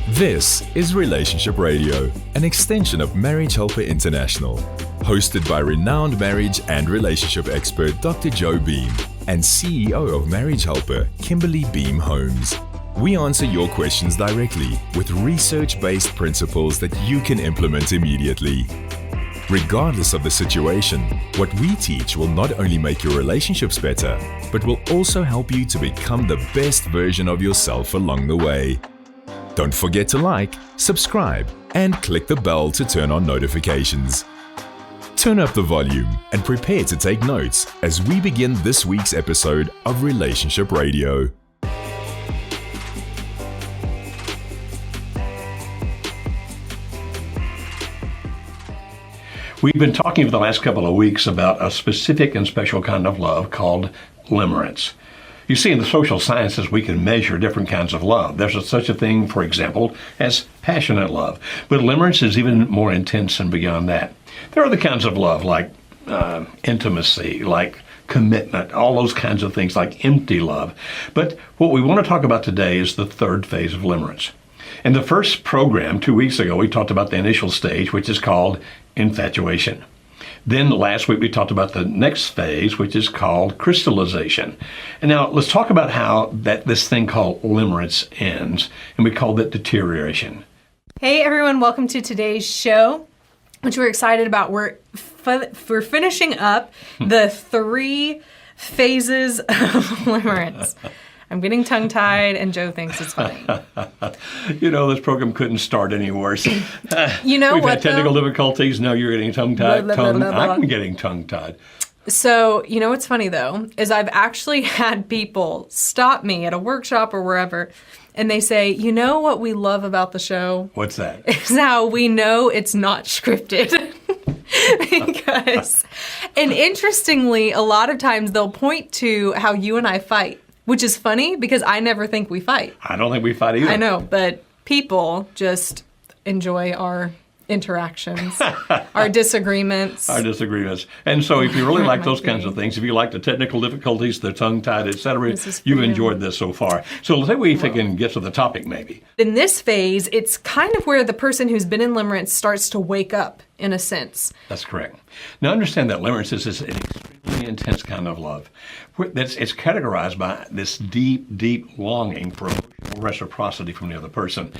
This is Relationship Radio, an extension of Marriage Helper International, hosted by renowned marriage and relationship expert Dr. Joe Beam and CEO of Marriage Helper, Kimberly Beam Holmes. We answer your questions directly with research-based principles that you can implement immediately. Regardless of the situation, what we teach will not only make your relationships better, but will also help you to become the best version of yourself along the way. Don't forget to like, subscribe, and click the bell to turn on notifications. Turn up the volume and prepare to take notes as we begin this week's episode of Relationship Radio. We've been talking for the last couple of weeks about a specific and special kind of love called limerence. You see, in the social sciences, we can measure different kinds of love. There's such a thing, for example, as passionate love. But limerence is even more intense and beyond that. There are other kinds of love, like intimacy, like commitment, all those kinds of things, like empty love. But what we want to talk about today is the third phase of limerence. In the first program 2 weeks ago, we talked about the initial stage, which is called infatuation. Then last week we talked about the next phase, which is called crystallization. And now let's talk about how this thing called limerence ends, and we call that deterioration. Hey everyone, welcome to today's show, which we're excited about. We're finishing up the 3 phases of limerence. I'm getting tongue-tied, and Joe thinks it's funny. You know, this program couldn't start any worse. You know We've what, had technical difficulties. Now you're getting tongue-tied. I'm getting tongue-tied. So, you know what's funny, though, is I've actually had people stop me at a workshop or wherever, and they say, you know what we love about the show? What's that? Is how we know it's not scripted. And interestingly, a lot of times they'll point to how you and I fight. Which is funny because I never think we fight. I don't think we fight either. I know, but people just enjoy our interactions, our disagreements. And so if you really like those kinds of things, if you like the technical difficulties, the tongue-tied, etc., you've enjoyed this so far. So let's say we can get to the topic maybe. In this phase, it's kind of where the person who's been in limerence starts to wake up, in a sense. That's correct. Now understand that limerence is an extremely intense kind of love. It's categorized by this deep, deep longing for emotional reciprocity from the other person.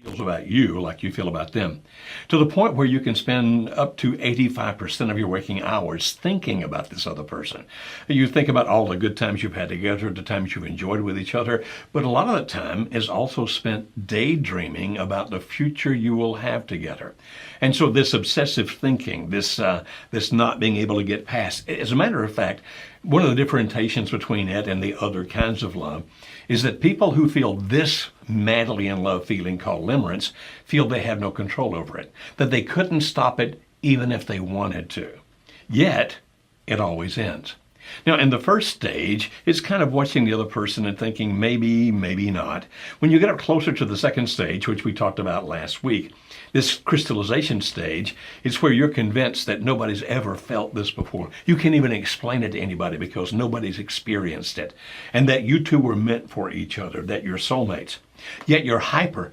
Feels about you like you feel about them, to the point where you can spend up to 85% of your waking hours thinking about this other person. You think about all the good times you've had together, the times you've enjoyed with each other, but a lot of the time is also spent daydreaming about the future you will have together. And so this obsessive thinking, this not being able to get past, as a matter of fact, one of the differentiations between it and the other kinds of love is that people who feel this madly in love feeling called limerence feel they have no control over it, that they couldn't stop it even if they wanted to. Yet, it always ends. Now, in the first stage, it's kind of watching the other person and thinking maybe, maybe not. When you get up closer to the second stage, which we talked about last week, this crystallization stage is where you're convinced that nobody's ever felt this before. You can't even explain it to anybody because nobody's experienced it. And that you two were meant for each other, that you're soulmates. Yet you're hyper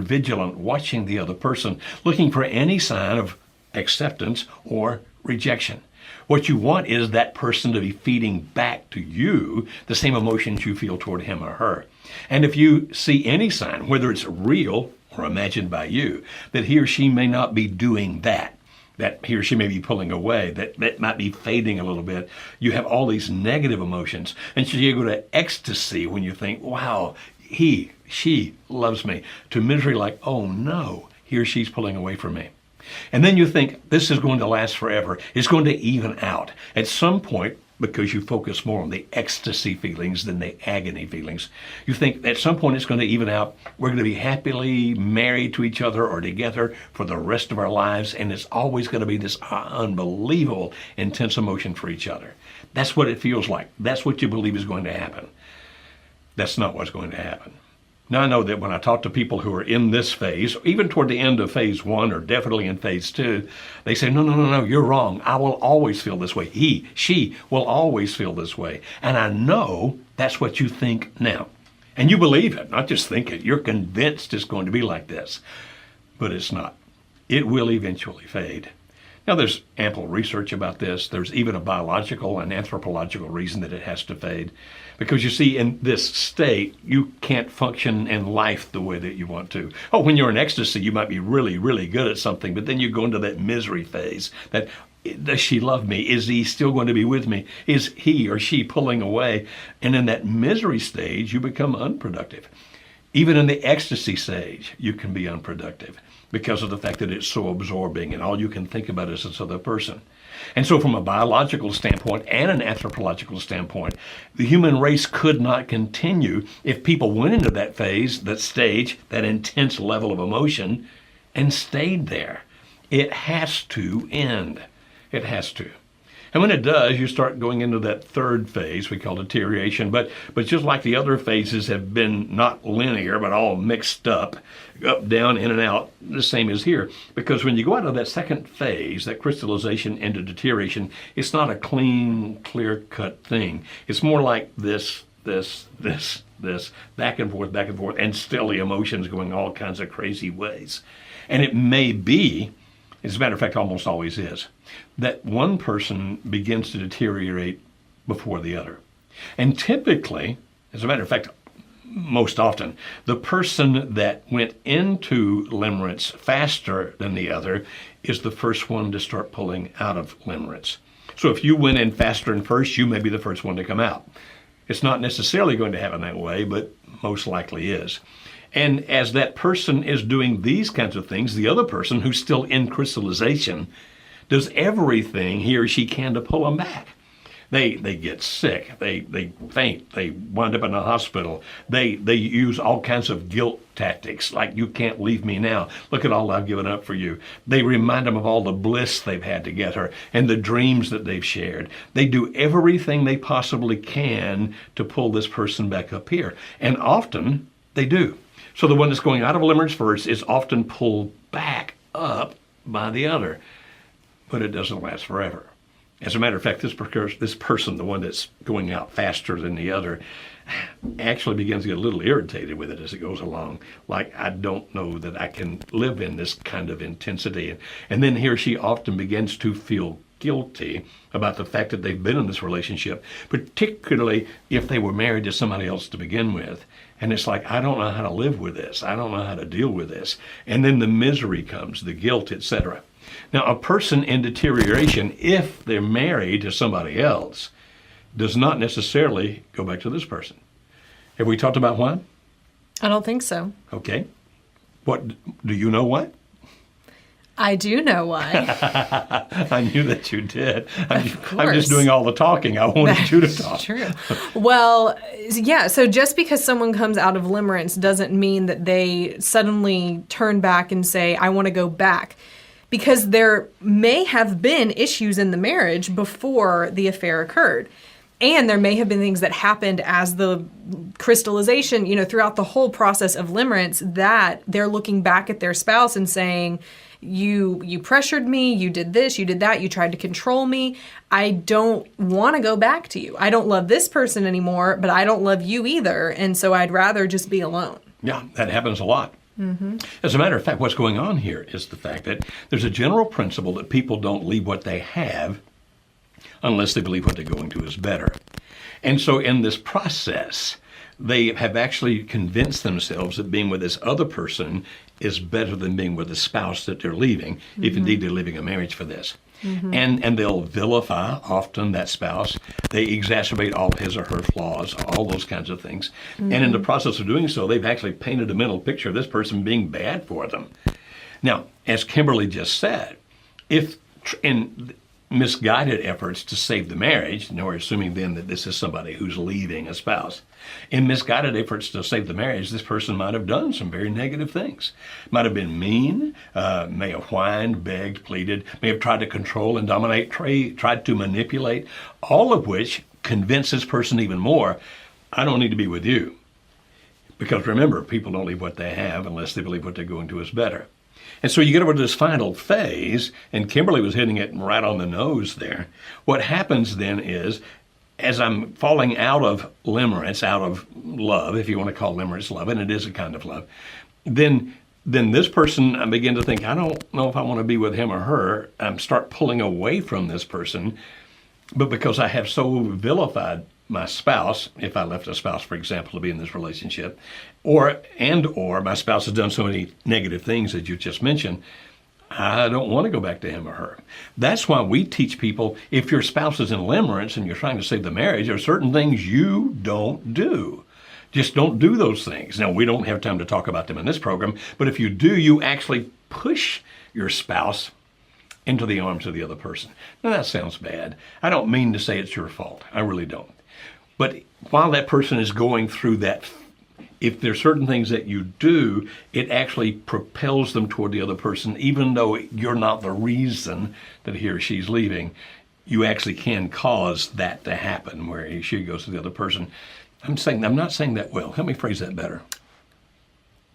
vigilant, watching the other person, looking for any sign of acceptance or rejection. What you want is that person to be feeding back to you the same emotions you feel toward him or her. And if you see any sign, whether it's real or imagined by you, that he or she may not be doing that he or she may be pulling away, that might be fading a little bit, you have all these negative emotions. And so you go to ecstasy when you think, wow, she loves me, to misery like, oh no, he or she's pulling away from me. And then you think this is going to last forever. It's going to even out. At some point, because you focus more on the ecstasy feelings than the agony feelings, you think at some point it's going to even out. We're going to be happily married to each other or together for the rest of our lives, and it's always going to be this unbelievable intense emotion for each other. That's what it feels like. That's what you believe is going to happen. That's not what's going to happen. Now, I know that when I talk to people who are in this phase, even toward the end of phase 1 or definitely in phase 2, they say, no, you're wrong. I will always feel this way. She will always feel this way. And I know that's what you think now. And you believe it, not just think it. You're convinced it's going to be like this. But it's not. It will eventually fade. Now, there's ample research about this. There's even a biological and anthropological reason that it has to fade. Because you see, in this state, you can't function in life the way that you want to. Oh, when you're in ecstasy, you might be really, really good at something, but then you go into that misery phase. That, does she love me? Is he still going to be with me? Is he or she pulling away? And in that misery stage, you become unproductive. Even in the ecstasy stage, you can be unproductive because of the fact that it's so absorbing and all you can think about is this other person. And so from a biological standpoint and an anthropological standpoint, the human race could not continue if people went into that phase, that stage, that intense level of emotion, and stayed there. It has to end. It has to. And when it does, you start going into that third phase we call deterioration. But just like the other phases have been not linear, but all mixed up, down, in and out, the same as here. Because when you go out of that second phase, that crystallization into deterioration, it's not a clean, clear-cut thing. It's more like this, back and forth, and still the emotions going all kinds of crazy ways. And it may be, as a matter of fact, almost always is, that one person begins to deteriorate before the other. And typically, as a matter of fact, most often, the person that went into limerence faster than the other is the first one to start pulling out of limerence. So if you went in faster and first, you may be the first one to come out. It's not necessarily going to happen that way, but most likely is. And as that person is doing these kinds of things, the other person who's still in crystallization does everything he or she can to pull them back. They get sick, they faint, they wind up in a hospital, they use all kinds of guilt tactics, like you can't leave me now, look at all I've given up for you. They remind them of all the bliss they've had together and the dreams that they've shared. They do everything they possibly can to pull this person back up here, and often they do. So the one that's going out of limerence first is often pulled back up by the other, but it doesn't last forever. As a matter of fact, this person, the one that's going out faster than the other, actually begins to get a little irritated with it as it goes along. Like, I don't know that I can live in this kind of intensity. And then he or she often begins to feel guilty about the fact that they've been in this relationship, particularly if they were married to somebody else to begin with. And it's like, I don't know how to live with this. I don't know how to deal with this. And then the misery comes, the guilt, etc. Now, a person in deterioration, if they're married to somebody else, does not necessarily go back to this person. Have we talked about why? I don't think so. Okay. What do you know why? I do know why. I knew that you did. I'm just doing all the talking. I wanted you to talk. That's true. Well, yeah, so just because someone comes out of limerence doesn't mean that they suddenly turn back and say, I want to go back. Because there may have been issues in the marriage before the affair occurred. And there may have been things that happened as the crystallization, throughout the whole process of limerence, that they're looking back at their spouse and saying, you pressured me, you did this, you did that, you tried to control me. I don't want to go back to you. I don't love this person anymore, but I don't love you either. And so I'd rather just be alone. Yeah, that happens a lot. Mm-hmm. As a matter of fact, what's going on here is the fact that there's a general principle that people don't leave what they have unless they believe what they're going to is better. And so in this process, they have actually convinced themselves that being with this other person is better than being with the spouse that they're leaving, mm-hmm. if indeed they're leaving a marriage for this. Mm-hmm. And they'll vilify often that spouse. They exacerbate all his or her flaws, all those kinds of things. Mm-hmm. And in the process of doing so, they've actually painted a mental picture of this person being bad for them. Now, as Kimberly just said, if in misguided efforts to save the marriage, and we're assuming then that this is somebody who's leaving a spouse. In misguided efforts to save the marriage, this person might have done some very negative things. Might have been mean, may have whined, begged, pleaded, may have tried to control and dominate, tried to manipulate, all of which convince this person even more, I don't need to be with you. Because remember, people don't leave what they have unless they believe what they're going to is better. And so you get over to this final phase, and Kimberly was hitting it right on the nose there. What happens then is as I'm falling out of limerence, out of love, if you want to call limerence love, and it is a kind of love, then this person, I begin to think, I don't know if I want to be with him or her. I start pulling away from this person, but because I have so vilified my spouse, if I left a spouse, for example, to be in this relationship, or my spouse has done so many negative things that you just mentioned, I don't want to go back to him or her. That's why we teach people, if your spouse is in limerence and you're trying to save the marriage, there are certain things you don't do. Just don't do those things. Now, we don't have time to talk about them in this program, but if you do, you actually push your spouse into the arms of the other person. Now, that sounds bad. I don't mean to say it's your fault. I really don't. But while that person is going through that, if there's certain things that you do, it actually propels them toward the other person, even though you're not the reason that he or she's leaving. You actually can cause that to happen, where he or she goes to the other person. I'm not saying that well. Help me phrase that better.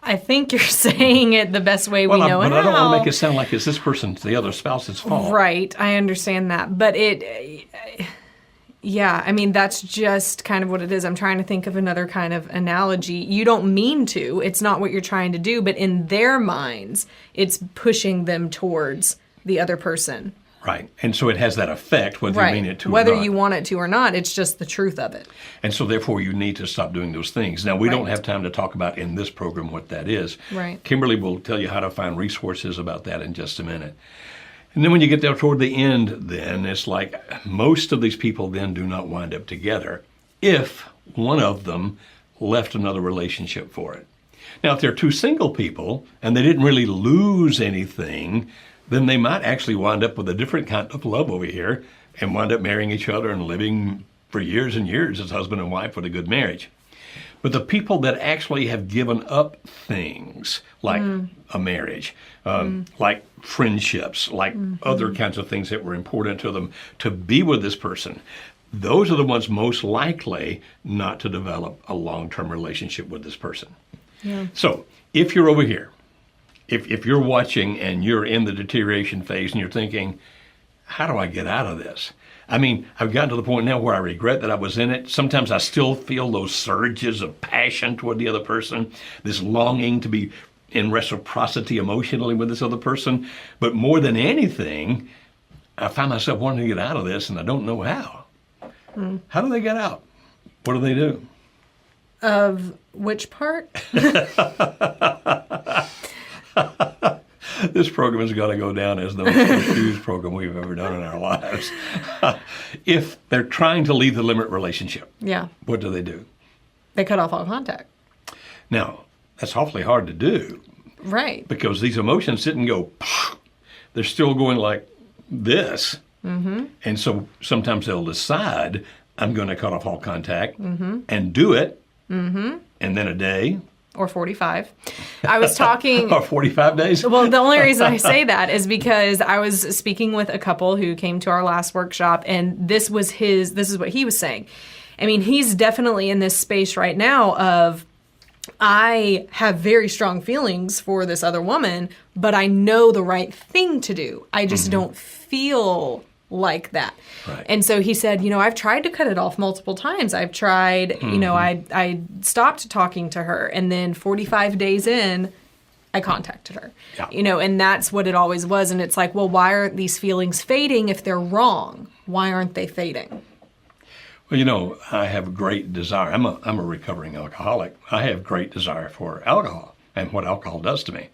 I think you're saying it the best way we know but how. I don't want to make it sound like it's this person's, the other spouse's fault. Right, I understand that. But yeah, I mean, that's just kind of what it is. I'm trying to think of another kind of analogy. You don't mean to. It's not what you're trying to do. But in their minds, it's pushing them towards the other person. Right. And so it has that effect, whether you mean it to or not. Whether you want it to or not, it's just the truth of it. And so therefore you need to stop doing those things. Now, we don't have time to talk about in this program what that is. Right. Kimberly will tell you how to find resources about that in just a minute. And then when you get there toward the end, then it's like most of these people then do not wind up together if one of them left another relationship for it. Now, if they're two single people and they didn't really lose anything, then they might actually wind up with a different kind of love over here and wind up marrying each other and living for years and years as husband and wife with a good marriage. But the people that actually have given up things like a marriage, like friendships, like other kinds of things that were important to them to be with this person, those are the ones most likely not to develop a long-term relationship with this person. Yeah. So if you're over here, if you're watching and you're in the deterioration phase and you're thinking, how do I get out of this? I mean, I've gotten to the point now where I regret that I was in it. Sometimes I still feel those surges of passion toward the other person, this longing to be in reciprocity emotionally with this other person. But more than anything, I find myself wanting to get out of this and I don't know how. How do they get out? What do they do? Of which part? This program has got to go down as the most confused program we've ever done in our lives. If they're trying to leave the limerent relationship, what do? They cut off all contact. Now, that's awfully hard to do. Right. Because these emotions didn't go, they're still going like this. Mm-hmm. And so sometimes they'll decide, I'm going to cut off all contact and do it. Mm-hmm. And then a day. Or 45. I was talking... Or 45 days? Well, the only reason I say that is because I was speaking with a couple who came to our last workshop, and this is what he was saying. I mean, he's definitely in this space right now of, I have very strong feelings for this other woman, but I know the right thing to do. I just don't feel like that. Right. And so he said, I've tried to cut it off multiple times. I've tried, I stopped talking to her, and then 45 days in, I contacted her. Yeah. And that's what it always was. And it's like, well, why aren't these feelings fading if they're wrong? Why aren't they fading? Well, I have a great desire. I'm a recovering alcoholic. I have great desire for alcohol and what alcohol does to me.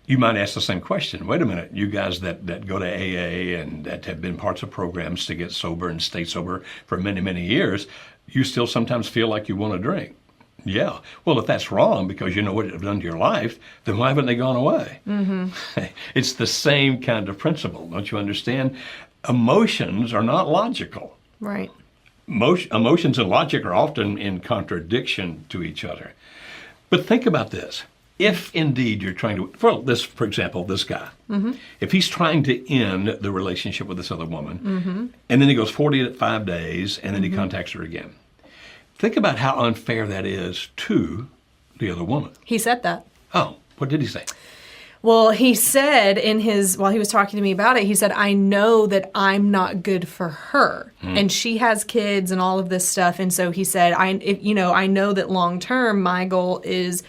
You might ask the same question. Wait a minute, you guys that go to AA and that have been parts of programs to get sober and stay sober for many, many years, you still sometimes feel like you want to drink. Yeah. Well, if that's wrong because you know what it's done to your life, then why haven't they gone away? Mm-hmm. It's the same kind of principle. Don't you understand? Emotions are not logical. Right. Emotions and logic are often in contradiction to each other. But think about this. If indeed you're trying to, for example, this guy, if he's trying to end the relationship with this other woman, and then he goes 45 days, and then he contacts her again. Think about how unfair that is to the other woman. He said that. Oh, what did he say? Well, he said while he was talking to me about it, he said, I know that I'm not good for her. And she has kids and all of this stuff. And so he said, I know that long term, my goal is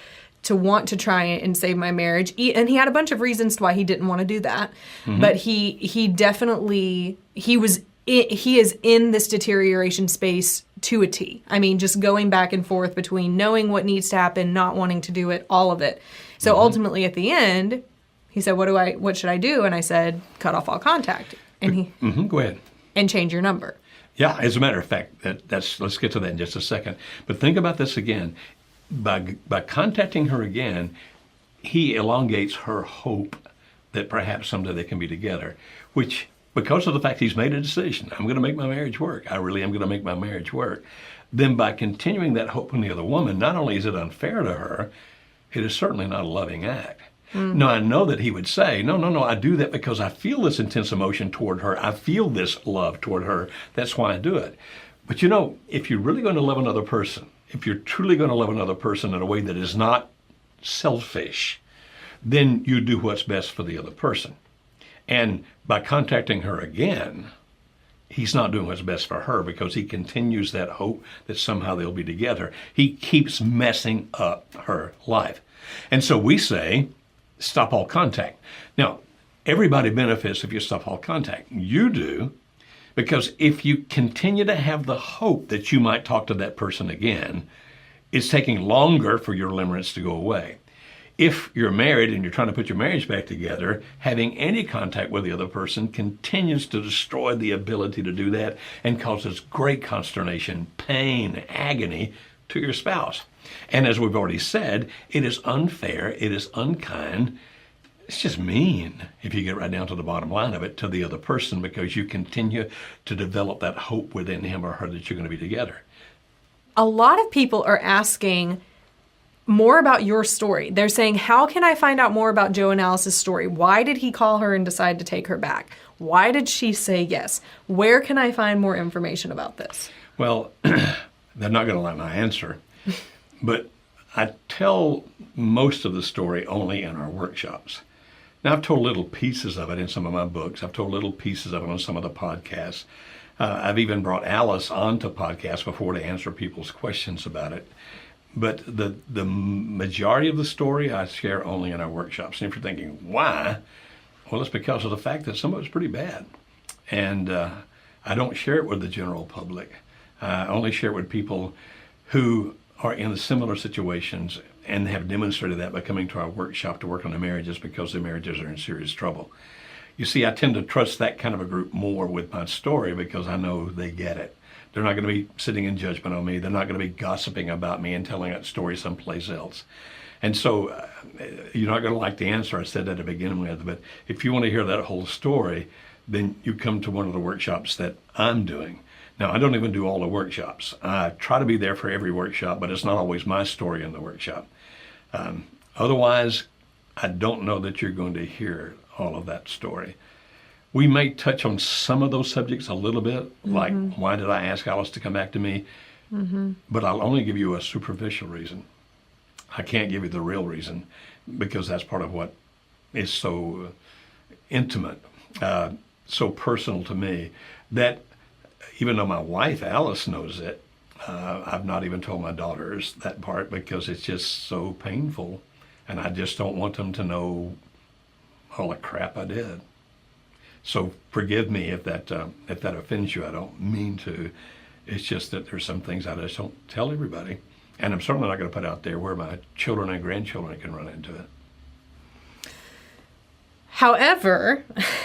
to want to try and save my marriage. And he had a bunch of reasons why he didn't want to do that. But he definitely, he is in this deterioration space to a T. I mean, just going back and forth between knowing what needs to happen, not wanting to do it, all of it. So ultimately at the end, he said, what should I do? And I said, cut off all contact. And Go ahead. And change your number. Yeah, as a matter of fact, let's get to that in just a second. But think about this again. By contacting her again, he elongates her hope that perhaps someday they can be together, which, because of the fact he's made a decision, I'm going to make my marriage work. I really am going to make my marriage work. Then by continuing that hope in the other woman, not only is it unfair to her, it is certainly not a loving act. Now, I know that he would say, no, I do that because I feel this intense emotion toward her. I feel this love toward her. That's why I do it. But if you're really going to love another person, if you're truly going to love another person in a way that is not selfish, then you do what's best for the other person. And by contacting her again, he's not doing what's best for her because he continues that hope that somehow they'll be together. He keeps messing up her life. And so we say, stop all contact. Now, everybody benefits if you stop all contact. You do, because if you continue to have the hope that you might talk to that person again, it's taking longer for your limerence to go away. If you're married and you're trying to put your marriage back together, having any contact with the other person continues to destroy the ability to do that and causes great consternation, pain, agony to your spouse. And as we've already said, it is unfair, it is unkind, it's just mean, if you get right down to the bottom line of it, to the other person, because you continue to develop that hope within him or her that you're going to be together. A lot of people are asking more about your story. They're saying, how can I find out more about Joe and Alice's story? Why did he call her and decide to take her back? Why did she say yes? Where can I find more information about this? Well, they're not going to like my answer, but I tell most of the story only in our workshops. Now, I've told little pieces of it in some of my books. I've told little pieces of it on some of the podcasts. I've even brought Alice onto podcasts before to answer people's questions about it. But the majority of the story I share only in our workshops. And if you're thinking, why? Well, it's because of the fact that some of it's pretty bad. And I don't share it with the general public. I only share it with people who are in similar situations and have demonstrated that by coming to our workshop to work on their marriages because their marriages are in serious trouble. You see, I tend to trust that kind of a group more with my story because I know they get it. They're not going to be sitting in judgment on me. They're not going to be gossiping about me and telling that story someplace else. And so you're not going to like the answer. I said that to begin with. But if you want to hear that whole story, then you come to one of the workshops that I'm doing. Now, I don't even do all the workshops. I try to be there for every workshop, but it's not always my story in the workshop. Otherwise, I don't know that you're going to hear all of that story. We may touch on some of those subjects a little bit, like why did I ask Alice to come back to me? But I'll only give you a superficial reason. I can't give you the real reason because that's part of what is so intimate, so personal to me, that even though my wife, Alice, knows it, I've not even told my daughters that part because it's just so painful. And I just don't want them to know all the crap I did. So forgive me if that offends you. I don't mean to. It's just that there's some things I just don't tell everybody. And I'm certainly not going to put out there where my children and grandchildren can run into it. However,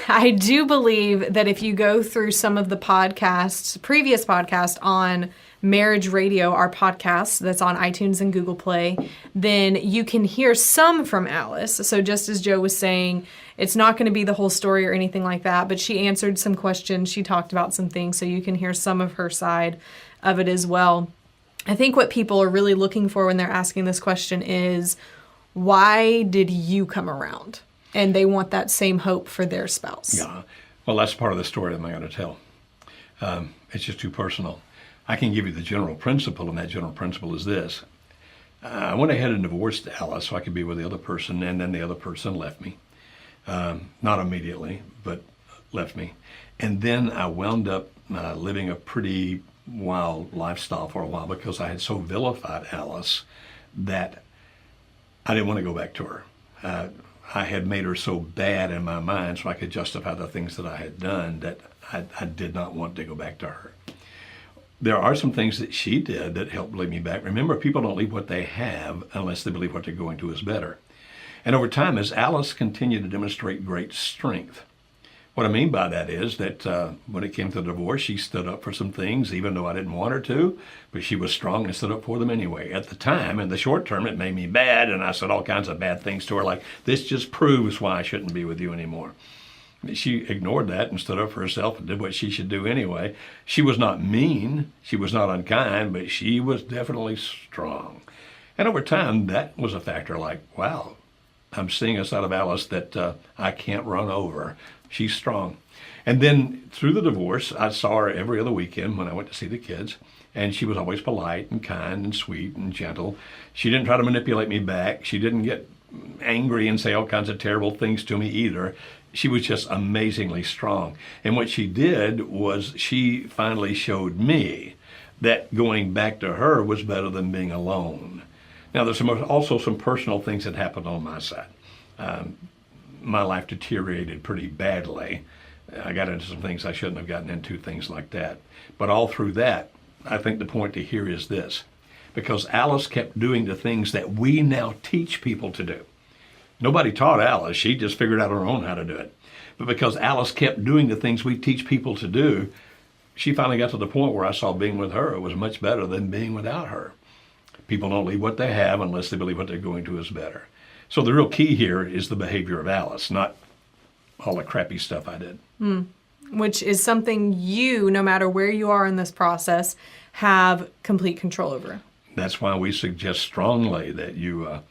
I do believe that if you go through some of the previous podcasts on Marriage Radio, our podcast that's on iTunes and Google Play, then you can hear some from Alice. So just as Joe was saying, it's not going to be the whole story or anything like that, but she answered some questions. She talked about some things, so you can hear some of her side of it as well. I think what people are really looking for when they're asking this question is, why did you come around? And they want that same hope for their spouse. Yeah. Well, that's part of the story that I'm going to tell. It's just too personal. I can give you the general principle, and that general principle is this. I went ahead and divorced Alice so I could be with the other person, and then the other person left me. Not immediately, but left me. And then I wound up living a pretty wild lifestyle for a while because I had so vilified Alice that I didn't want to go back to her. I had made her so bad in my mind so I could justify the things that I had done that I did not want to go back to her. There are some things that she did that helped lead me back. Remember, people don't leave what they have unless they believe what they're going to is better. And over time, as Alice continued to demonstrate great strength, what I mean by that is that when it came to the divorce, she stood up for some things, even though I didn't want her to, but she was strong and stood up for them anyway. At the time, in the short term, it made me bad, and I said all kinds of bad things to her, like, this just proves why I shouldn't be with you anymore. She ignored that and stood up for herself and did what she should do anyway. She was not mean, she was not unkind, but she was definitely strong. And over time, that was a factor like, wow, I'm seeing a side of Alice that I can't run over. She's strong. And then through the divorce, I saw her every other weekend when I went to see the kids, and she was always polite and kind and sweet and gentle. She didn't try to manipulate me back. She didn't get angry and say all kinds of terrible things to me either. She was just amazingly strong. And what she did was she finally showed me that going back to her was better than being alone. Now, there's also some personal things that happened on my side. My life deteriorated pretty badly. I got into some things I shouldn't have gotten into, things like that. But all through that, I think the point to hear is this. Because Alice kept doing the things that we now teach people to do. Nobody taught Alice. She just figured out on her own how to do it. But because Alice kept doing the things we teach people to do, she finally got to the point where I saw being with her was much better than being without her. People don't leave what they have unless they believe what they're going to is better. So the real key here is the behavior of Alice, not all the crappy stuff I did. Which is something you, no matter where you are in this process, have complete control over. That's why we suggest strongly that you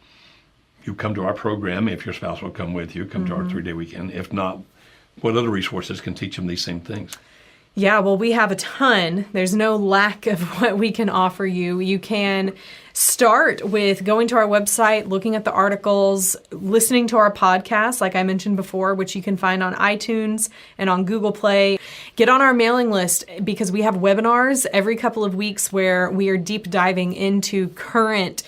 come to our program. If your spouse will come with you, come to our 3-day weekend. If not, what other resources can teach them these same things? Yeah, well, we have a ton. There's no lack of what we can offer you. You can start with going to our website, looking at the articles, listening to our podcast, like I mentioned before, which you can find on iTunes and on Google Play. Get on our mailing list because we have webinars every couple of weeks where we are deep diving into current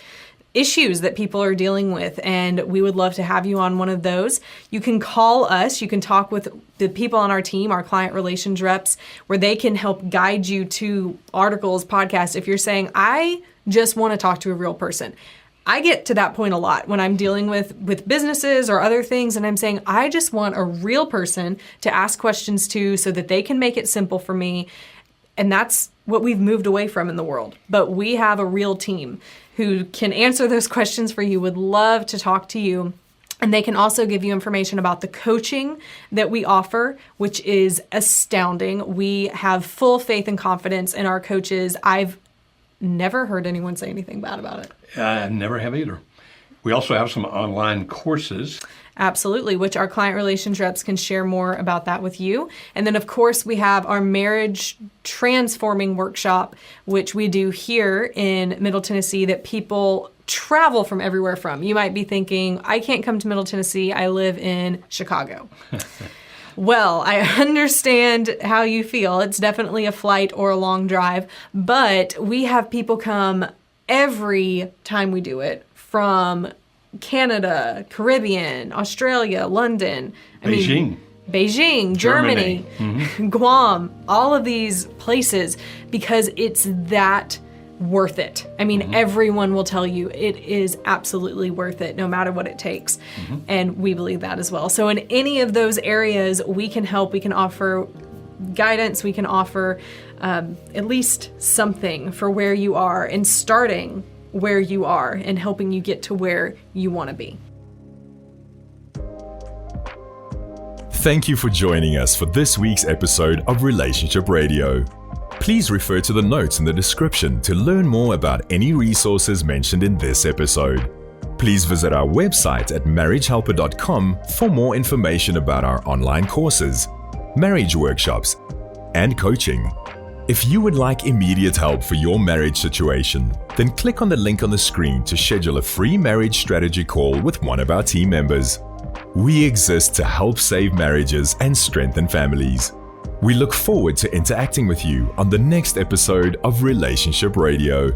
issues that people are dealing with, and we would love to have you on one of those. You can call us, you can talk with the people on our team, our client relations reps, where they can help guide you to articles, podcasts. If you're saying, I just want to talk to a real person. I get to that point a lot when I'm dealing with businesses or other things, and I'm saying, I just want a real person to ask questions to so that they can make it simple for me. And that's what we've moved away from in the world. But we have a real team who can answer those questions for you, would love to talk to you. And they can also give you information about the coaching that we offer, which is astounding. We have full faith and confidence in our coaches. I've never heard anyone say anything bad about it. I never have either. We also have some online courses. Absolutely, which our client relations reps can share more about that with you. And then, of course, we have our marriage transforming workshop, which we do here in Middle Tennessee that people travel from everywhere from. You might be thinking, I can't come to Middle Tennessee. I live in Chicago. Well, I understand how you feel. It's definitely a flight or a long drive, but we have people come every time we do it from Canada, Caribbean, Australia, London, Beijing, Germany, Guam, all of these places, because it's that worth it. I mean, everyone will tell you it is absolutely worth it, no matter what it takes. And we believe that as well. So in any of those areas, we can help, we can offer guidance, we can offer at least something for where you are and starting where you are and helping you get to where you want to be. Thank you for joining us for this week's episode of Relationship Radio. Please refer to the notes in the description to learn more about any resources mentioned in this episode. Please visit our website at marriagehelper.com for more information about our online courses, marriage workshops, and coaching. If you would like immediate help for your marriage situation, then click on the link on the screen to schedule a free marriage strategy call with one of our team members. We exist to help save marriages and strengthen families. We look forward to interacting with you on the next episode of Relationship Radio.